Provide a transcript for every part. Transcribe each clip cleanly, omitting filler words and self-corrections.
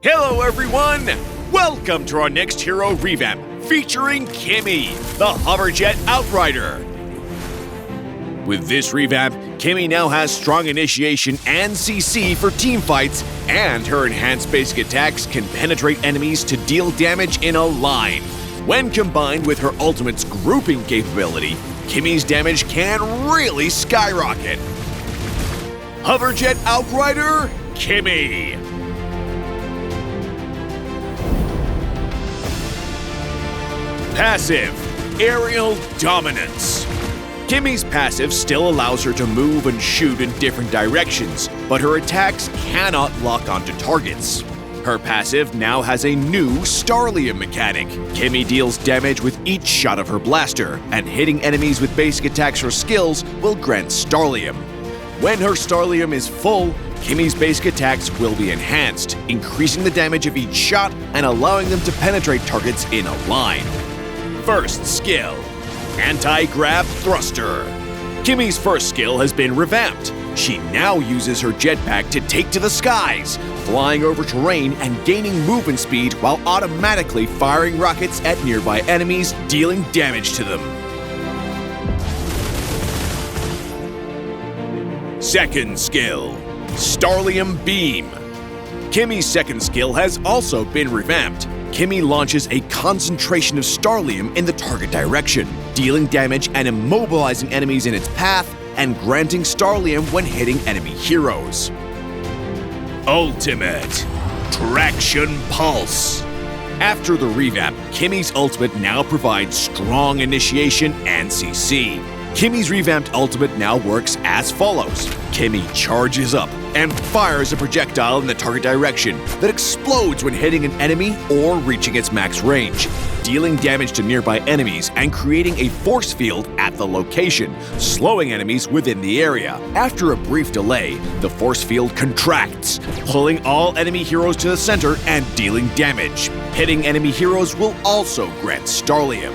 Hello everyone! Welcome to our next hero revamp featuring Kimmy, the Hoverjet Outrider. With this revamp, Kimmy now has strong initiation and CC for team fights, and her enhanced basic attacks can penetrate enemies to deal damage in a line. When combined with her ultimate's grouping capability, Kimmy's damage can really skyrocket. Hoverjet Outrider, Kimmy. Passive, Aerial Dominance. Kimmy's passive still allows her to move and shoot in different directions, but her attacks cannot lock onto targets. Her passive now has a new Starlium mechanic. Kimmy deals damage with each shot of her blaster, and hitting enemies with basic attacks or skills will grant Starlium. When her Starlium is full, Kimmy's basic attacks will be enhanced, increasing the damage of each shot and allowing them to penetrate targets in a line. First skill, Anti-Grav Thruster. Kimmy's first skill has been revamped. She now uses her jetpack to take to the skies, flying over terrain and gaining movement speed while automatically firing rockets at nearby enemies, dealing damage to them. Second skill, Starlium Beam. Kimmy's second skill has also been revamped. Kimmy launches a concentration of Starlium in the target direction, dealing damage and immobilizing enemies in its path, and granting Starlium when hitting enemy heroes. Ultimate, Traction Pulse. After the revamp, Kimmy's ultimate now provides strong initiation and CC. Kimmy's revamped ultimate now works as follows. Kimmy charges up and fires a projectile in the target direction that explodes when hitting an enemy or reaching its max range, dealing damage to nearby enemies and creating a force field at the location, slowing enemies within the area. After a brief delay, the force field contracts, pulling all enemy heroes to the center and dealing damage. Hitting enemy heroes will also grant Starlium.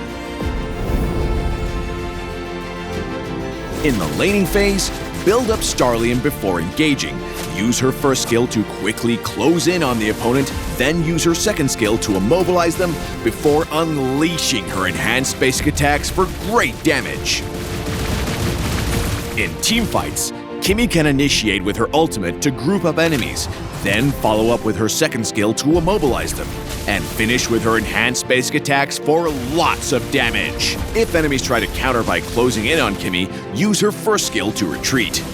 In the laning phase, build up Starlium before engaging. Use her first skill to quickly close in on the opponent, then use her second skill to immobilize them before unleashing her enhanced basic attacks for great damage. In team fights, Kimmy can initiate with her ultimate to group up enemies, then follow up with her second skill to immobilize them, and finish with her enhanced basic attacks for lots of damage. If enemies try to counter by closing in on Kimmy, use her first skill to retreat.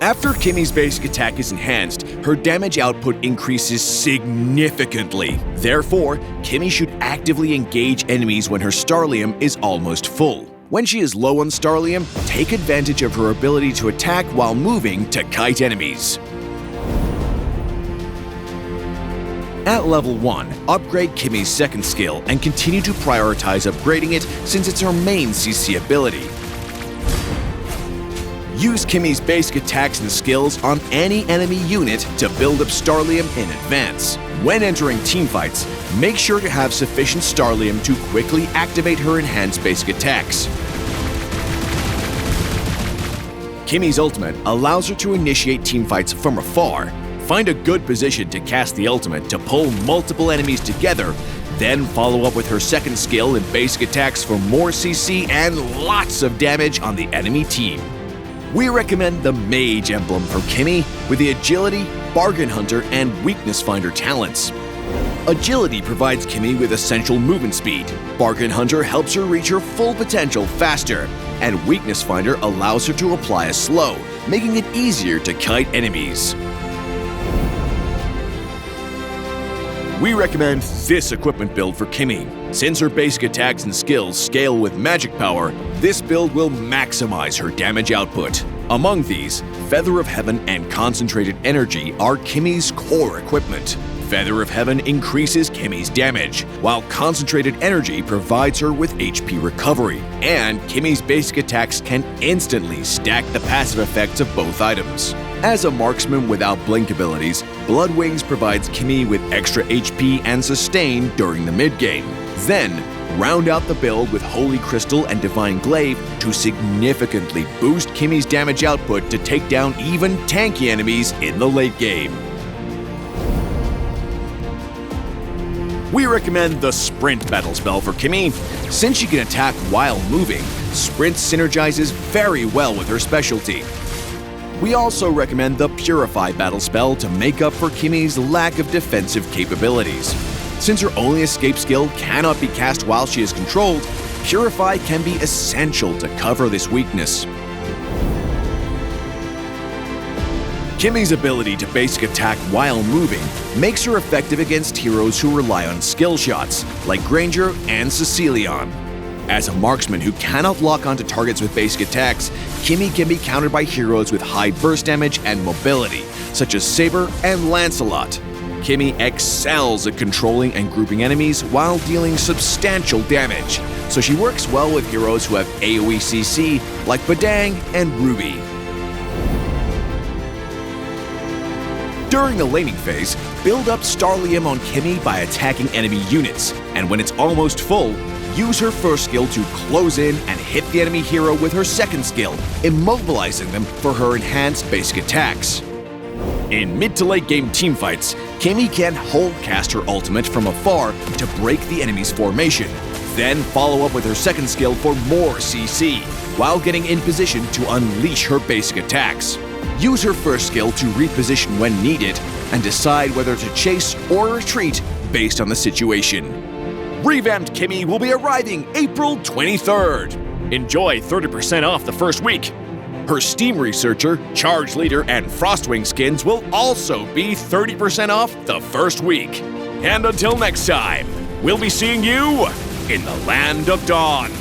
After Kimmy's basic attack is enhanced, her damage output increases significantly. Therefore, Kimmy should actively engage enemies when her Starlium is almost full. When she is low on Starlium, take advantage of her ability to attack while moving to kite enemies. At level 1, upgrade Kimmy's second skill and continue to prioritize upgrading it since it's her main CC ability. Use Kimmy's basic attacks and skills on any enemy unit to build up Starlium in advance. When entering team fights, make sure to have sufficient Starlium to quickly activate her enhanced basic attacks. Kimmy's ultimate allows her to initiate team fights from afar. Find a good position to cast the ultimate to pull multiple enemies together, then follow up with her second skill and basic attacks for more CC and lots of damage on the enemy team. We recommend the Mage emblem for Kimmy with the Agility, Bargain Hunter, and Weakness Finder talents. Agility provides Kimmy with essential movement speed. Bargain Hunter helps her reach her full potential faster, and Weakness Finder allows her to apply a slow, making it easier to kite enemies. We recommend this equipment build for Kimmy. Since her basic attacks and skills scale with magic power, this build will maximize her damage output. Among these, Feather of Heaven and Concentrated Energy are Kimmy's core equipment. Feather of Heaven increases Kimmy's damage, while Concentrated Energy provides her with HP recovery, and Kimmy's basic attacks can instantly stack the passive effects of both items. As a marksman without blink abilities, Blood Wings provides Kimmy with extra HP and sustain during the mid-game. Then, round out the build with Holy Crystal and Divine Glaive to significantly boost Kimmy's damage output to take down even tanky enemies in the late game. We recommend the Sprint battle spell for Kimmy. Since she can attack while moving, Sprint synergizes very well with her specialty. We also recommend the Purify battle spell to make up for Kimmy's lack of defensive capabilities. Since her only escape skill cannot be cast while she is controlled, Purify can be essential to cover this weakness. Kimmy's ability to basic attack while moving makes her effective against heroes who rely on skill shots, like Granger and Cecilion. As a marksman who cannot lock onto targets with basic attacks, Kimmy can be countered by heroes with high burst damage and mobility, such as Saber and Lancelot. Kimmy excels at controlling and grouping enemies while dealing substantial damage, so she works well with heroes who have AoE CC like Badang and Ruby. During the laning phase, build up Starlium on Kimmy by attacking enemy units, and when it's almost full, use her first skill to close in and hit the enemy hero with her second skill, immobilizing them for her enhanced basic attacks. In mid to late game teamfights, Kimmy can hold cast her ultimate from afar to break the enemy's formation, then follow up with her second skill for more CC, while getting in position to unleash her basic attacks. Use her first skill to reposition when needed, and decide whether to chase or retreat based on the situation. Revamped Kimmy will be arriving April 23rd. Enjoy 30% off the first week. Her Steam Researcher, Charge Leader, and Frostwing skins will also be 30% off the first week. And until next time, we'll be seeing you in the Land of Dawn.